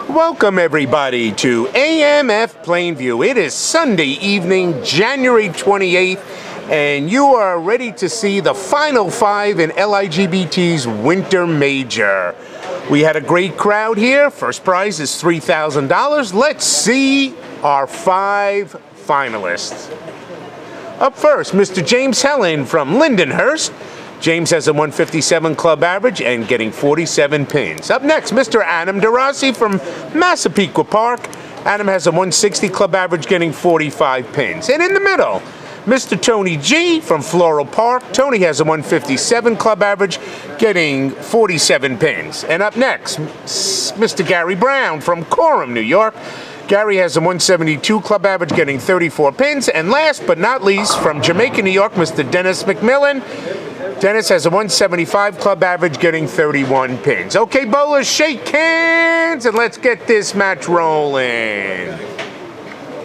Welcome everybody to AMF Plainview. It is Sunday evening, January 28th, and you are ready to see the Final Five in LIGBT's Winter Major. We had a great crowd here. First prize is $3,000. Let's see our five finalists. Up first, Mr. James Hellen from Lindenhurst. James has a 157 club average and getting 47 pins. Up next, Mr. Adam DeRossi from Massapequa Park. Adam has a 160 club average getting 45 pins. And in the middle, Mr. Tony G from Floral Park. Tony has a 157 club average getting 47 pins. And up next, Mr. Gary Brown from Coram, New York. Gary has a 172 club average getting 34 pins. And last but not least, from Jamaica, New York, Mr. Dennis McMillan. Dennis has a 175 club average getting 31 pins. Okay, bowlers, shake hands and let's get this match rolling.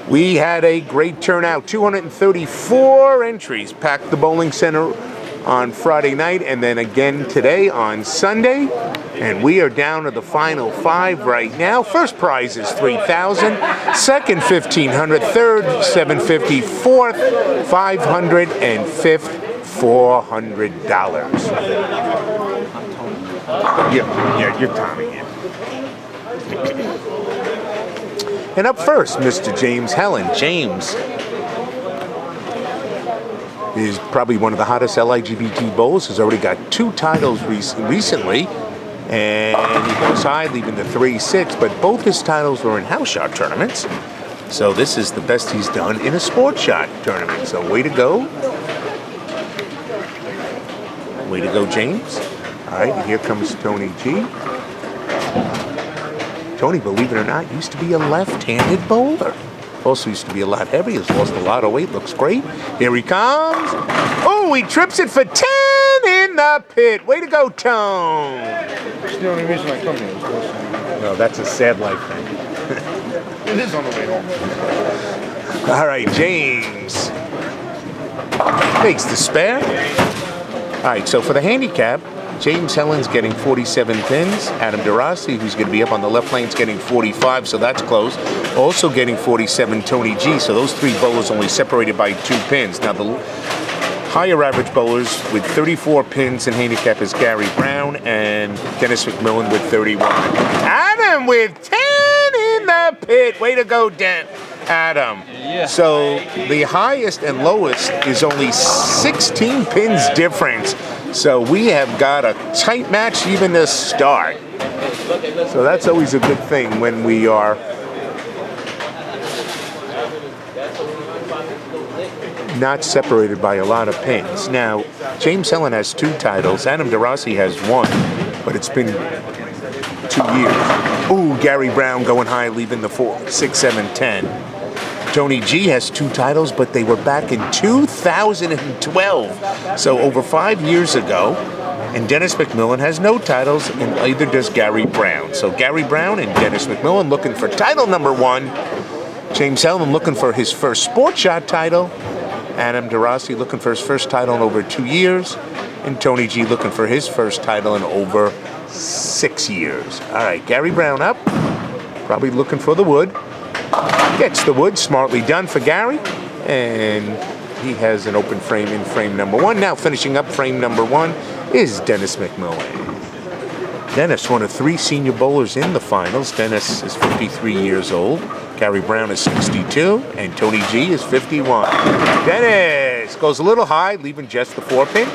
We had a great turnout, 234 entries packed the bowling center on Friday night and then again today on Sunday. And we are down to the final five right now. First prize is $3,000, second $1,500, third $750, fourth $500, and fifth $400. Yeah, you're Tommy. And up first, Mr. James Hellen. James is probably one of the hottest LIGBT bowlers. Has already got 2 titles recently, and he goes high, leaving the 3-6. But both his titles were in house shot tournaments, so this is the best he's done in a sports shot tournament. So way to go. Way to go, James. All right, and here comes Tony G. Tony, believe it or not, used to be a left-handed bowler. Also used to be a lot heavy. Has lost a lot of weight. Looks great. Here he comes. Oh, he trips it for 10 in the pit. Way to go, Tone. That's the only reason I come here. No, that's a sad life thing. It is on the way home. All right, James makes the spare. All right, so for the handicap, James Hellen's getting 47 pins. Adam DeRossi, who's going to be up on the left lane, is getting 45, so that's close. Also getting 47, Tony G. So those 3 bowlers only separated by 2 pins. Now the higher average bowlers with 34 pins and handicap is Gary Brown and Dennis McMillan with 31. Adam with 10 in the pit. Way to go, Adam. Yeah. So the highest and lowest is only 16 pins difference. So we have got a tight match even to start. So that's always a good thing when we are not separated by a lot of pins. Now, James Hellen has 2 titles. Adam DeRossi has 1, but it's been 2 years. Ooh, Gary Brown going high, leaving the 4, 6, 7, 10. Tony G has 2 titles, but they were back in 2012, so over 5 years ago. And Dennis McMillan has no titles, and either does Gary Brown. So Gary Brown and Dennis McMillan looking for title number 1. James Hellen looking for his first sports shot title. Adam DeRossi looking for his first title in over 2 years. And Tony G looking for his first title in over 6 years. All right, Gary Brown up, probably looking for the wood. Gets the wood, smartly done for Gary, and he has an open frame in frame number 1. Now finishing up frame number 1 is Dennis McMillan. Dennis, one of 3 senior bowlers in the finals. Dennis is 53 years old, Gary Brown is 62, and Tony G is 51. Dennis goes a little high, leaving just the 4-pin.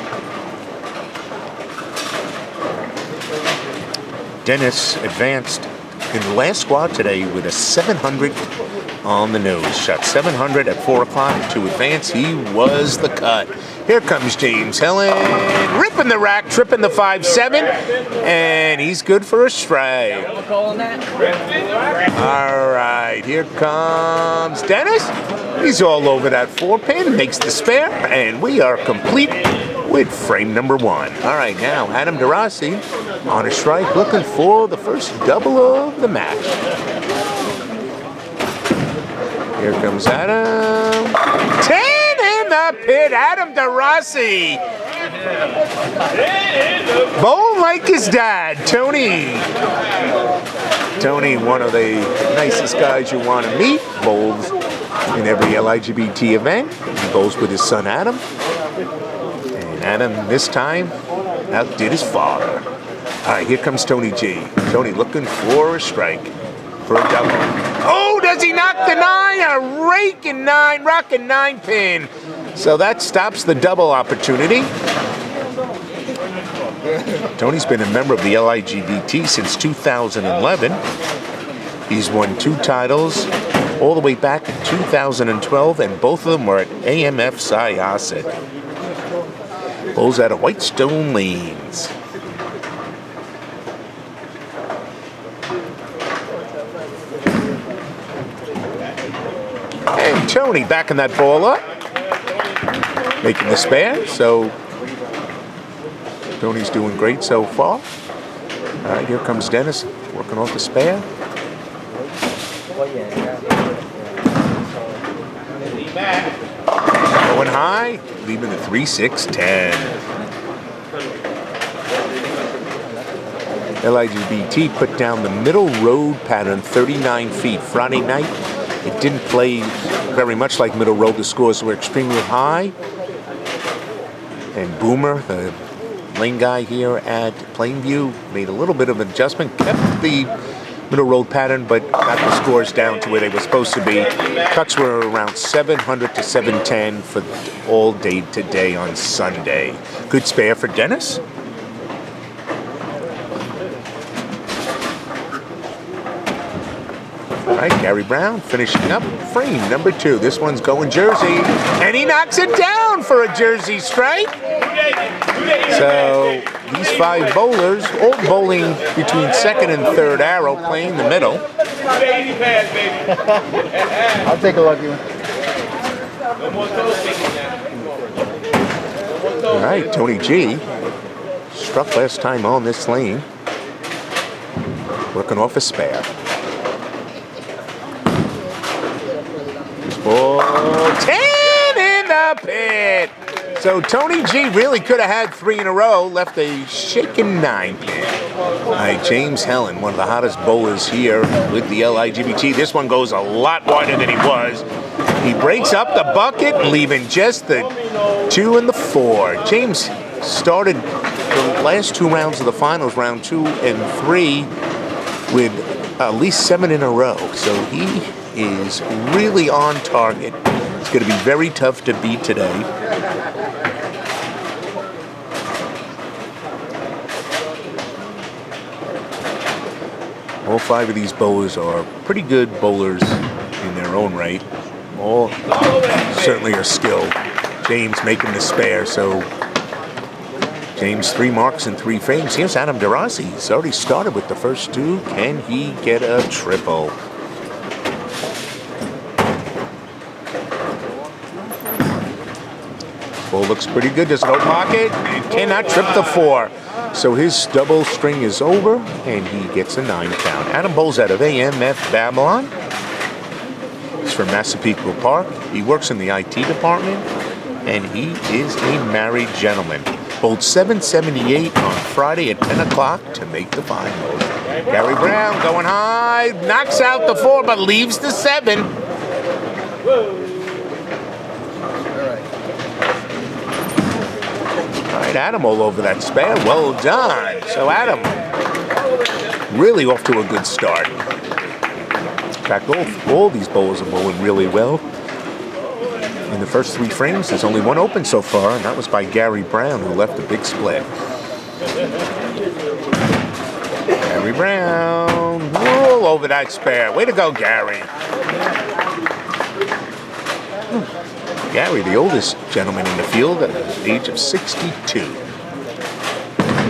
Dennis advanced in the last squad today with a 700 on the nose. Shot 700 at 4 o'clock to advance. He was the cut. Here comes James Hellen, ripping the rack, tripping the 5-7, and he's good for a strike. All right, here comes Dennis. He's all over that 4-pin, makes the spare, and we are complete with frame number 1. All right, now Adam DeRossi on a strike, looking for the first double of the match. Here comes Adam. 10 in the pit, Adam DeRossi. Bowl like his dad, Tony. Tony, one of the nicest guys you want to meet, bowls in every LIGBT event. He bowls with his son Adam. And Adam, this time, outdid his father. All right, here comes Tony G. Tony looking for a strike, for a double. Oh, does he knock the 9? A raking 9, rocking 9 pin. So that stops the double opportunity. Tony's been a member of the LIGBT since 2011. He's won 2 titles all the way back in 2012, and both of them were at AMF Syosset. Bowls out of Whitestone Lanes. And Tony backing that ball up, making the spare. So Tony's doing great so far. All right, here comes Dennis working off the spare. Going high, leaving the 3-6-10. LIGBT put down the middle road pattern, 39 feet. Friday night, it didn't play very much like middle road. The scores were extremely high. And Boomer, the lane guy here at Plainview, made a little bit of an adjustment, kept the middle road pattern, but got the scores down to where they were supposed to be. Cuts were around 700 to 710 for all day today on Sunday. Good spare for Dennis. All right, Gary Brown finishing up frame number 2. This one's going Jersey, and he knocks it down for a Jersey strike. So these 5 bowlers, all bowling between second and third arrow, playing the middle. I'll take a lucky one. All right, Tony G struck last time on this lane, working off a spare. Ball 10 in the pit. So Tony G really could have had 3 in a row, left a shaken 9 pin. All right, James Hellen, one of the hottest bowlers here with the LIGBT. This one goes a lot wider than he was. He breaks up the bucket, leaving just the 2 and the 4. James started the last 2 rounds of the finals, round 2 and 3, with at least 7 in a row. So he is really on target. It's going to be very tough to beat today. All 5 of these bowlers are pretty good bowlers in their own right. All certainly are skilled. James making the spare, so James 3 marks and 3 frames. Here's Adam DeRossi. He's already started with the first 2. Can he get a triple? Ball looks pretty good. There's no pocket. It cannot trip the 4. So his double string is over, and he gets a 9 count. Adam bowls out of AMF Babylon. He's from Massapequa Park. He works in the IT department, and he is a married gentleman. Bowled 778 on Friday at 10 o'clock to make the finals. Gary Brown going high, knocks out the 4, but leaves the 7. All right, Adam all over that spare. Well done. So Adam really off to a good start. In fact, all these bowlers are bowling really well. In the first 3 frames, there's only 1 open so far, and that was by Gary Brown, who left a big split. Gary Brown, all over that spare. Way to go, Gary. Gary, the oldest gentleman in the field at the age of 62.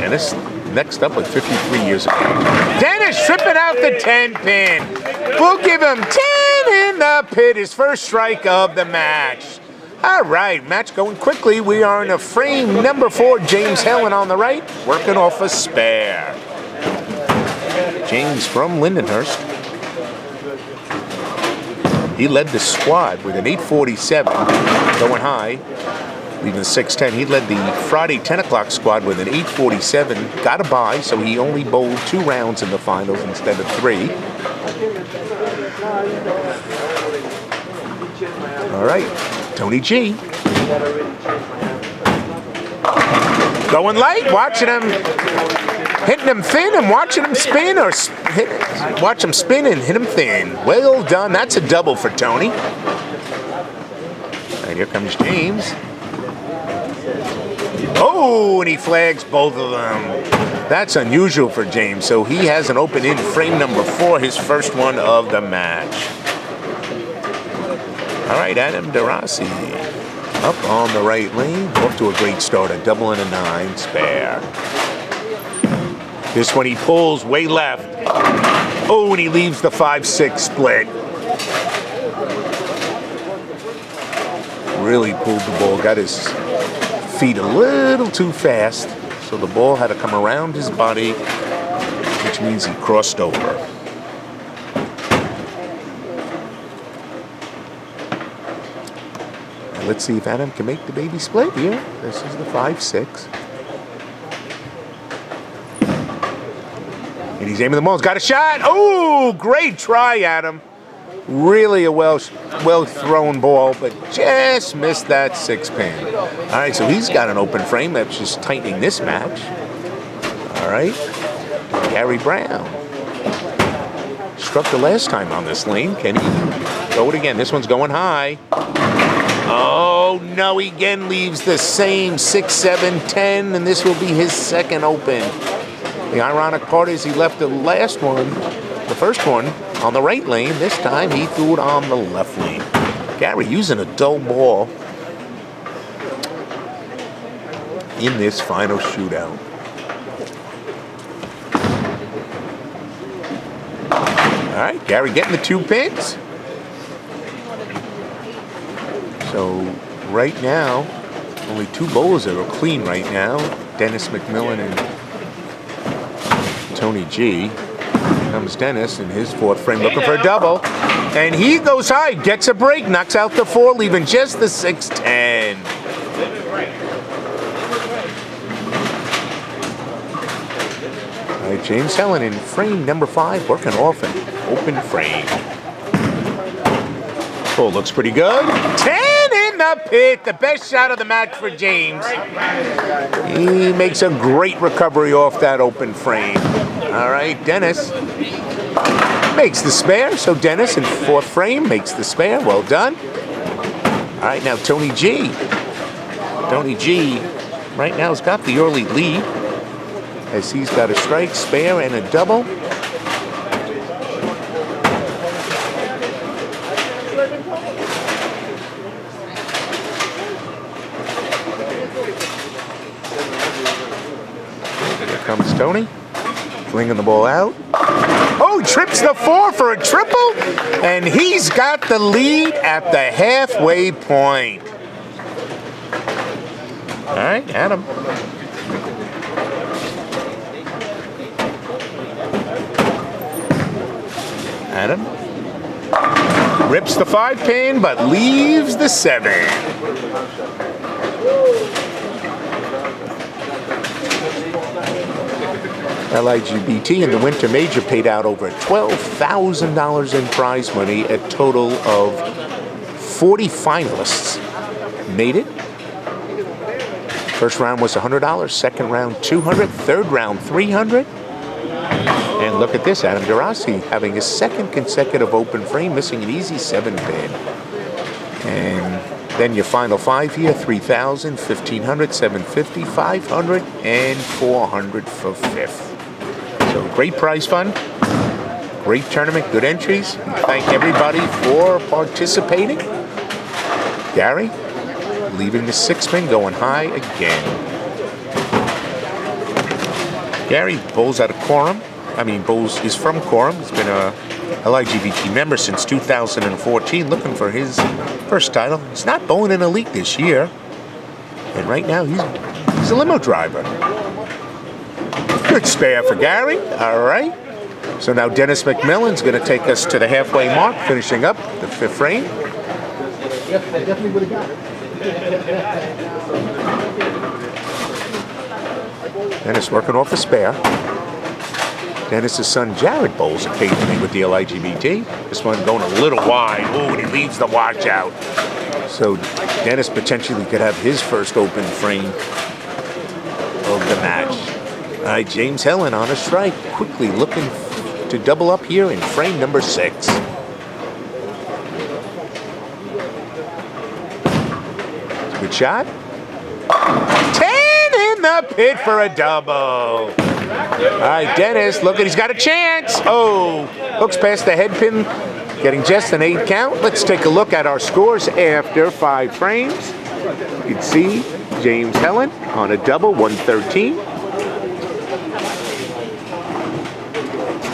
Dennis, next up with 53 years of age. Dennis tripping out the 10 pin. We'll give him 10 in the pit, his first strike of the match. All right, match going quickly. We are in a frame number 4. James Hellen on the right, working off a spare. James from Lindenhurst. He led the squad with an 847, going high. leaving 6-10. He led the Friday 10 o'clock squad with an 8:47. Got a bye, so he only bowled 2 rounds in the finals instead of 3. All right, Tony G. Going light, watching him, hitting him thin and watching him spin, or watch him spin and hit him thin. Well done, that's a double for Tony. And here comes James. Oh, and he flags both of them. That's unusual for James, so he has an open in frame number 4, his first one of the match. All right, Adam DeRossi up on the right lane, off to a great start, a double and a 9 spare. This one he pulls way left. Oh, and he leaves the 5-6 split. Really pulled the ball, got his feet a little too fast, so the ball had to come around his body, which means he crossed over. And let's see if Adam can make the baby split here. This is the 5-6. And he's aiming the ball. He's got a shot. Oh, great try, Adam. Really a well thrown ball, but just missed that 6-pin. All right, so he's got an open frame that's just tightening this match. All right, Gary Brown struck the last time on this lane. Can he go it again? This one's going high. Oh, no, he again leaves the same 6, 7, 10, and this will be his second open. The ironic part is he left the last one, the first one, on the right lane. This time he threw it on the left lane. Gary using a dull ball in this final shootout. All right, Gary getting the 2 pins. So right now, only 2 bowlers that are clean right now. Dennis McMillan and Tony G. Here comes Dennis in his 4th frame looking for a double. And he goes high, gets a break, knocks out the 4, leaving just the 6-10. All right, James Hellen in frame number 5, working off an open frame. Oh, looks pretty good. 10 in the pit, the best shot of the match for James. He makes a great recovery off that open frame. All right, Dennis makes the spare. So Dennis in 4th frame makes the spare. Well done. All right, now Tony G. Tony G right now has got the early lead, as he's got a strike, spare, and a double. Here comes Tony, flinging the ball out. Oh, trips the 4 for a triple, and he's got the lead at the halfway point. All right, Adam. Adam rips the 5-pin, but leaves the 7. LIGBT in the Winter Major paid out over $12,000 in prize money. A total of 40 finalists made it. First round was $100, second round $200, third round $300. And look at this, Adam DeRossi having his 2nd consecutive open frame, missing an easy 7-pin. And then your final 5 here, $3,000, $1,500, $750, $500, and $400 for 5th. So great prize fund, great tournament, good entries. We thank everybody for participating. Gary leaving the 6-pin, going high again. Gary bowls out of Coram. Bowles is from Coram. He's been a LIGBT member since 2014, looking for his first title. He's not bowling in Elite this year. And right now, he's a limo driver. Good spare for Gary. All right. So now Dennis McMillan's going to take us to the halfway mark, finishing up the 5th frame. Yep, I definitely would have got it. Dennis working off a spare. Dennis's son Jared bowls occasionally with the LIGBT. This one going a little wide. Oh, and he leaves the watch out. So Dennis potentially could have his first open frame of the match. All right, James Hellen on a strike, quickly looking to double up here in frame number 6. Good shot. 10 in the pit for a double. All right, Dennis, look, he's got a chance. Oh, hooks past the head pin, getting just an 8 count. Let's take a look at our scores after 5 frames. You can see James Hellen on a double, 113.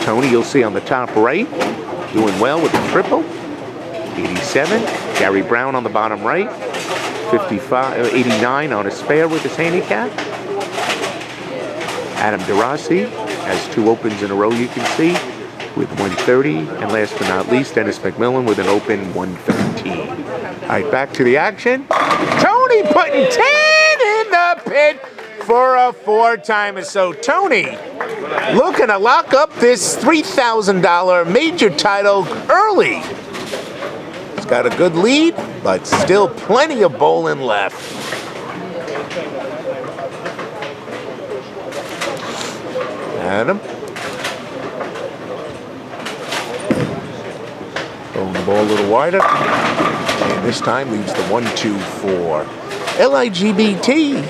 Tony, you'll see on the top right, doing well with a triple, 87. Gary Brown on the bottom right, 89 on a spare with his handicap. Adam DeRossi has 2 opens in a row, you can see, with 130. And last but not least, Dennis McMillan with an open 113. All right, back to the action. Tony putting 10 in the pit for a 4-timer. So Tony looking to lock up this $3,000 major title early. He's got a good lead, but still plenty of bowling left. Adam. Throwing the ball a little wider. And this time leaves the 1-2-4. LIGBT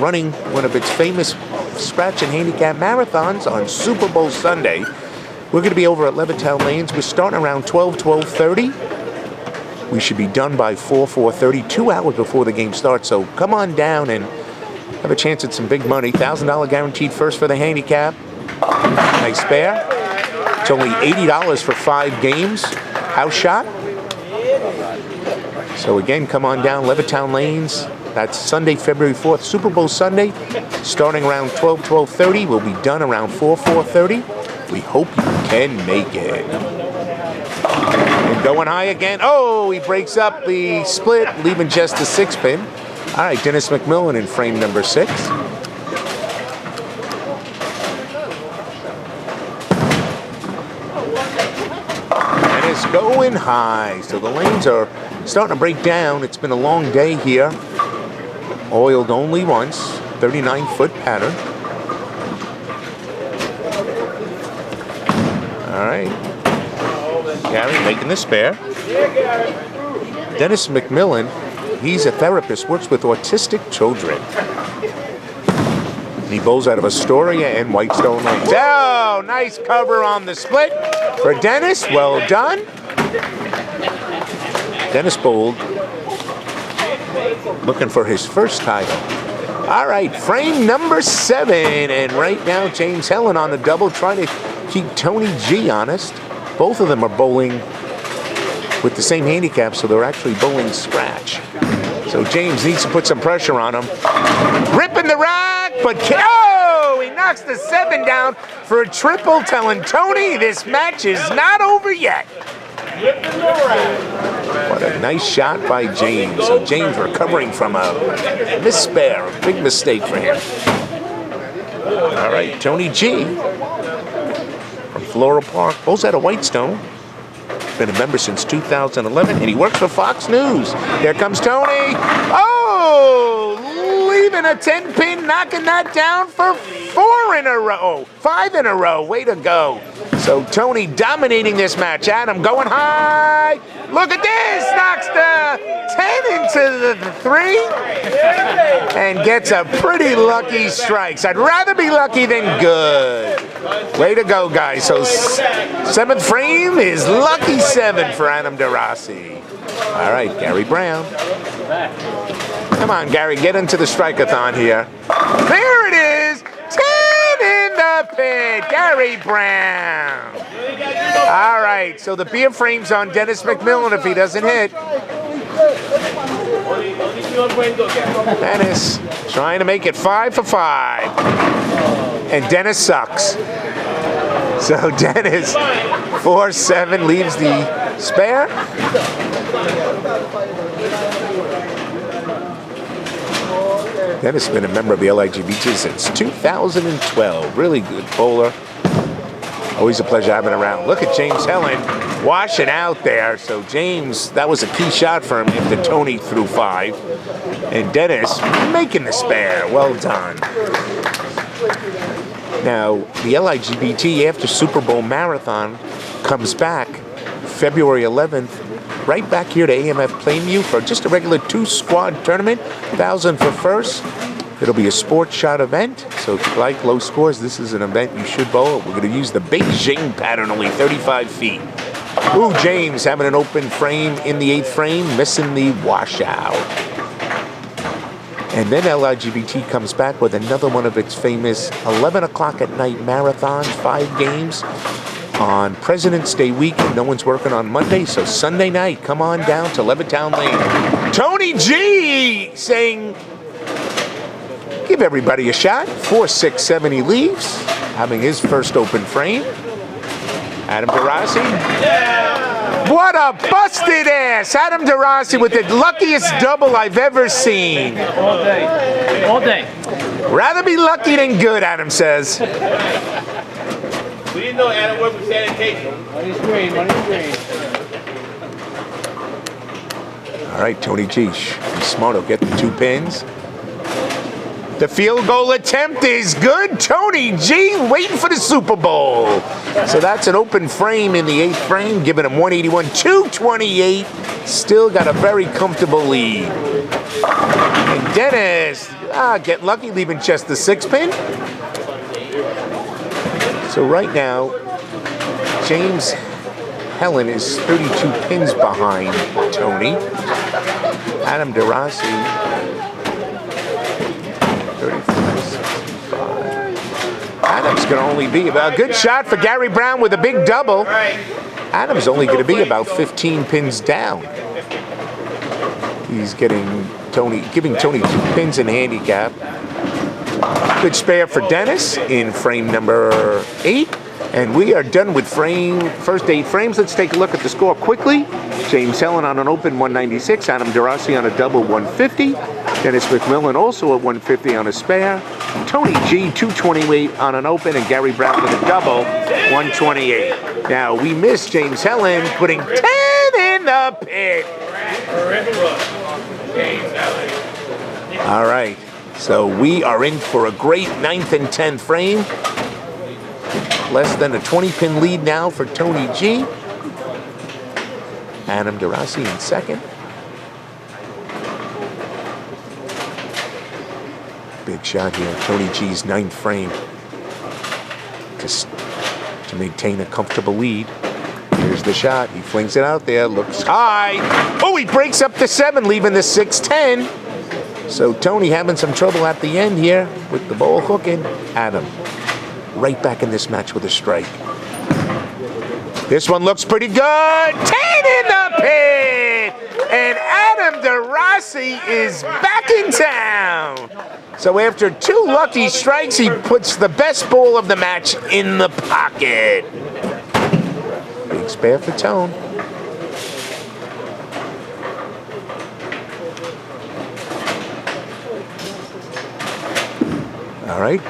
running one of its famous scratch and handicap marathons on Super Bowl Sunday. We're going to be over at Levittown Lanes. We're starting around 12:30. We should be done by 4:30, 2 hours before the game starts. So come on down and have a chance at some big money. $1,000 guaranteed first for the handicap. Nice spare. It's only $80 for 5 games. House shot. So again, come on down, Levittown Lanes. That's Sunday, February 4th, Super Bowl Sunday. Starting around 12:30. We'll be done around 4:30. We hope you can make it. And going high again. Oh, he breaks up the split, leaving just the 6 pin. All right, Dennis McMillan in frame number 6. And it's going high. So the lanes are starting to break down. It's been a long day here. Oiled only once, 39-foot pattern. All right. Gary making the spare. Dennis McMillan, he's a therapist, works with autistic children. He bowls out of Astoria and Whitestone Lanes. Oh, nice cover on the split for Dennis. Well done. Dennis bowled, looking for his first title. All right, frame number 7. And right now, James Hellen on the double, trying to keep Tony G honest. Both of them are bowling with the same handicap, so they're actually bowling scratch. So James needs to put some pressure on him. Ripping the rack, but oh, he knocks the 7 down for a triple, telling Tony this match is not over yet. What a nice shot by James. So James recovering from a misspare, a big mistake for him. All right, Tony G from Floral Park, bowls out of Whitestone. Been a member since 2011, and he works for Fox News. Here comes Tony. Oh, leaving a 10-pin, knocking that down for 4 in a row. 5 in a row. Way to go. So Tony dominating this match. Adam going high. Look at this. Knocks the 10 into the 3 and gets a pretty lucky strike. I'd rather be lucky than good. Way to go, guys. So 7th frame is lucky 7 for Adam DeRossi. All right, Gary Brown. Come on, Gary, get into the strike-a-thon here. There it is. 10 in the pit. Gary Brown. All right, so the beer frame's on Dennis McMillan if he doesn't hit. Dennis trying to make it 5 for 5. And Dennis sucks. So Dennis, 4-7, leaves the spare. Dennis has been a member of the LIGBT since 2012. Really good bowler. Always a pleasure having him around. Look at James Hellen washing out there. So James, that was a key shot for him after Tony threw 5. And Dennis making the spare. Well done. Now, the LIGBT after Super Bowl Marathon comes back February 11th, right back here to AMF Plainview for just a regular 2-squad tournament, 1,000 for first. It'll be a sports shot event, so if you like low scores, this is an event you should bowl. We're going to use the Beijing pattern, only 35 feet. Ooh, James having an open frame in the 8th frame, missing the washout. And then LIGBT comes back with another one of its famous 11 o'clock at night marathons, 5 games on President's Day weekend. No one's working on Monday, so Sunday night, come on down to Levittown Lane. Tony G saying, give everybody a shot. 4, 6, 7 he leaves, having his first open frame. Adam DeRossi. Yeah. What a busted ass! Adam DeRossi with the luckiest double I've ever seen. All day. All day. Rather be lucky than good, Adam says. We didn't know Adam worked with sanitation. Money's green, money's green. All right, Tony G. He's smart. He'll get the 2 pins. The field goal attempt is good. Tony G waiting for the Super Bowl. So that's an open frame in the 8th frame, giving him 181, 228. Still got a very comfortable lead. And Dennis, getting lucky, leaving just the 6 pin. So right now, James Hellen is 32 pins behind Tony. Adam DeRossi, 35, 65. Adam's going to only be about a good shot for Gary Brown with a big double. Adam's only going to be about 15 pins down. He's giving Tony 2 pins in handicap. Good spare for Dennis in frame number 8. And we are done with first 8 frames. Let's take a look at the score quickly. James Hellen on an open 196. Adam DeRossi on a double 150. Dennis McMillan also at 150 on a spare. Tony G 228 on an open, and Gary Brown with a double 128. Now we missed James Hellen putting 10 in the pit. All right, so we are in for a great 9th and 10th frame. Less than a 20-pin lead now for Tony G. Adam DeRossi in 2nd. Big shot here. Tony G's 9th frame. Just to maintain a comfortable lead. Here's the shot. He flings it out there. Looks high. Oh, he breaks up to 7, leaving the 6-10. So Tony having some trouble at the end here with the ball hooking. Adam right back in this match with a strike. This one looks pretty good. 10 in the pit! And Adam DeRossi is back in town. So after 2 lucky strikes, he puts the best ball of the match in the pocket. Big spare for Tone. All right.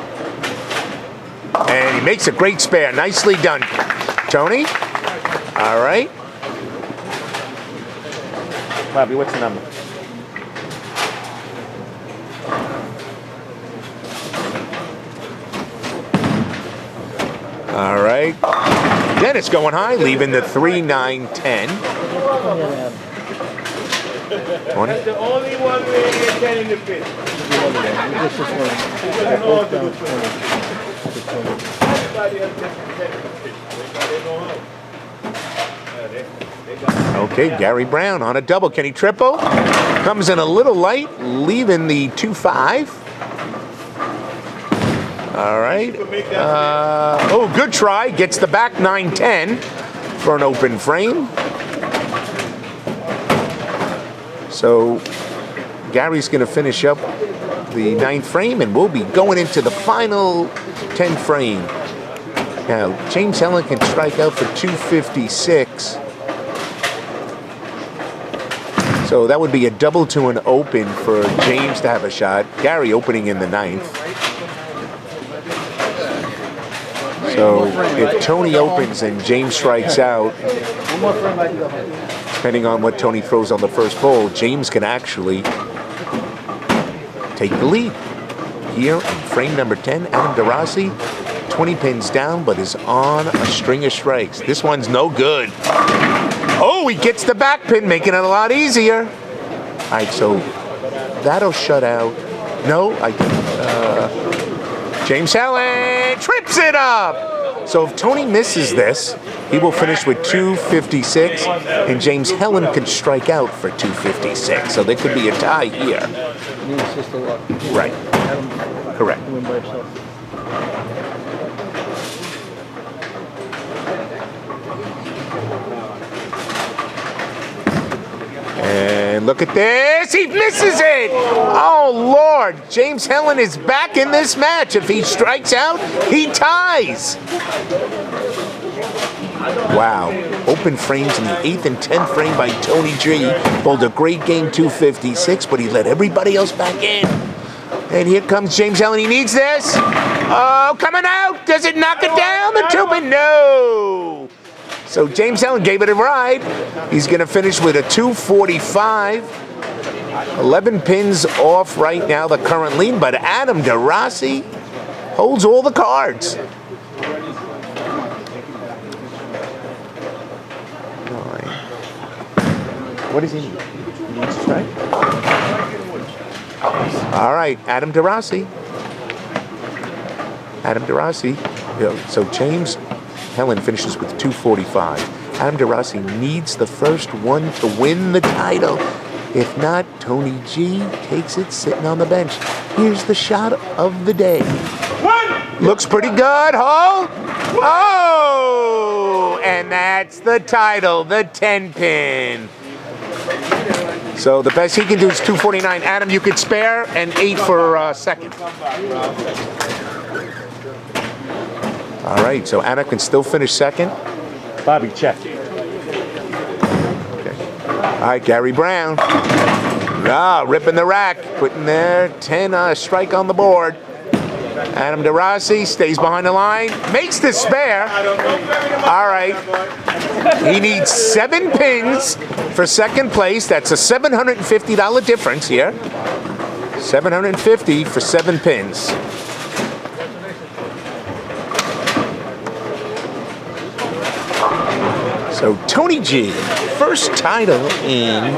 And he makes a great spare. Nicely done, Tony. All right. Bobby, what's the number? All right. Dennis going high, leaving the 3, 9, 10. 20. That's the only one way to get 10 in the pit. Okay, Gary Brown on a double. Can he triple? Comes in a little light, leaving the 2-5. All right. Oh, good try. Gets the back 9-10 for an open frame. So Gary's going to finish up the 9th frame, and we'll be going into the final 10th frame. Now, James Hellen can strike out for 256. So that would be a double to an open for James to have a shot. Gary opening in the 9th. So if Tony opens and James strikes out, depending on what Tony throws on the first bowl, James can actually take the lead. Here in frame number 10, Adam DeRossi, 20 pins down, but is on a string of strikes. This one's no good. Oh, he gets the back pin, making it a lot easier. All right, so that'll shut out. No, James Hellen trips it up. So if Tony misses this, he will finish with 256, and James Hellen could strike out for 256. So there could be a tie here. Right. Correct. And look at this, he misses it! Oh Lord, James Hellen is back in this match. If he strikes out, he ties. Wow, open frames in the 8th and 10th frame by Tony G. Bowled a great game, 256, but he let everybody else back in. And here comes James Hellen, he needs this. Oh, coming out, does it knock it down? The 2-pin, no! So James Hellen gave it a ride. He's going to finish with a 245. 11 pins off right now, the current lead, but Adam DeRossi holds all the cards. What does he need? He needs to strike. All right, Adam DeRossi. Adam DeRossi. So James Hellen finishes with 245. Adam DeRossi needs the first one to win the title. If not, Tony G takes it sitting on the bench. Here's the shot of the day. Looks pretty good, Hall. Oh! And that's the title, the 10-pin. So the best he can do is 249. Adam, you could spare, and 8 for second. All right, so Adam can still finish second. Bobby, check. Okay. All right, Gary Brown. Ah, ripping the rack, putting their 10 strike on the board. Adam DeRossi stays behind the line, makes the spare. All right. He needs 7 pins for second place. That's a $750 difference here. $750 for 7 pins. So Tony G, first title in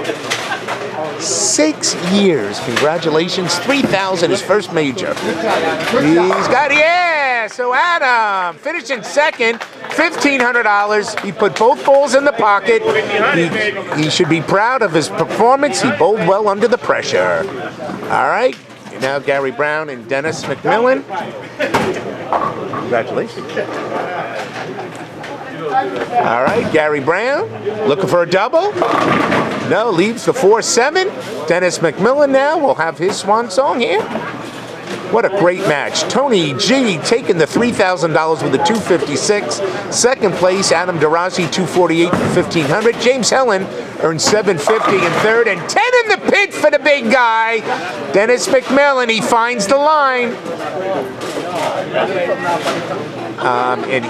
6 years. Congratulations. 3,000, his first major. He's got, yeah. So Adam, finishing second, $1,500. He put both balls in the pocket. He should be proud of his performance. He bowled well under the pressure. All right. Now Gary Brown and Dennis McMillan. Congratulations. All right, Gary Brown looking for a double. No, leaves the 4-7. Dennis McMillan now will have his swan song here. What a great match. Tony G taking the $3,000 with the 256. Second place, Adam DeRossi, 248 for 1,500. James Hellen earned 750 in third, and 10 in the pit for the big guy. Dennis McMillan, he finds the line. And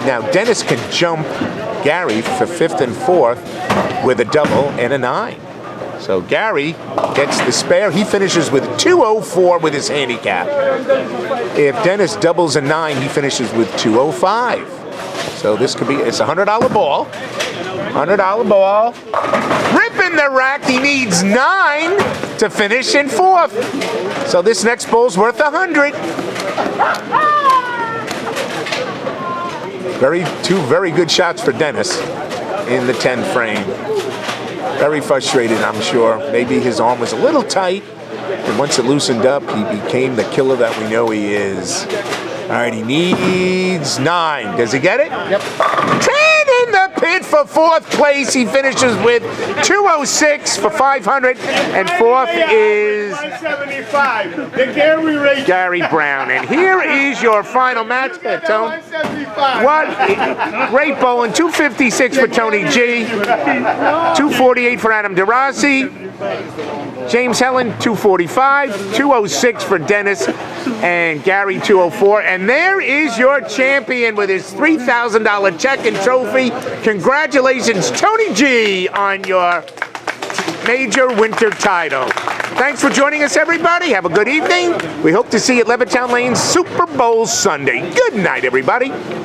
now Dennis can jump Gary for 5th and 4th with a double and a 9. So Gary gets the spare. He finishes with 204 with his handicap. If Dennis doubles a 9, he finishes with 205. So this could be, it's a $100 ball. $100 ball. Ripping the rack, he needs 9 to finish in 4th. So this next bowl's worth 100. Two very good shots for Dennis in the 10th frame. Very frustrated, I'm sure. Maybe his arm was a little tight, and once it loosened up, he became the killer that we know he is. All right, he needs 9. Does he get it? Yep. 10 in the pit for 4th place. He finishes with 206 for 500, and 4th is 175. The Gary Brown. And here is your final match, Tone. What? Great bowling. 256 for Tony G. 248 for Adam DeRossi. James Hellen, 245, 206 for Dennis, and Gary, 204. And there is your champion with his $3,000 check and trophy. Congratulations, Tony G, on your major winter title. Thanks for joining us, everybody. Have a good evening. We hope to see you at Levittown Lane's Super Bowl Sunday. Good night, everybody.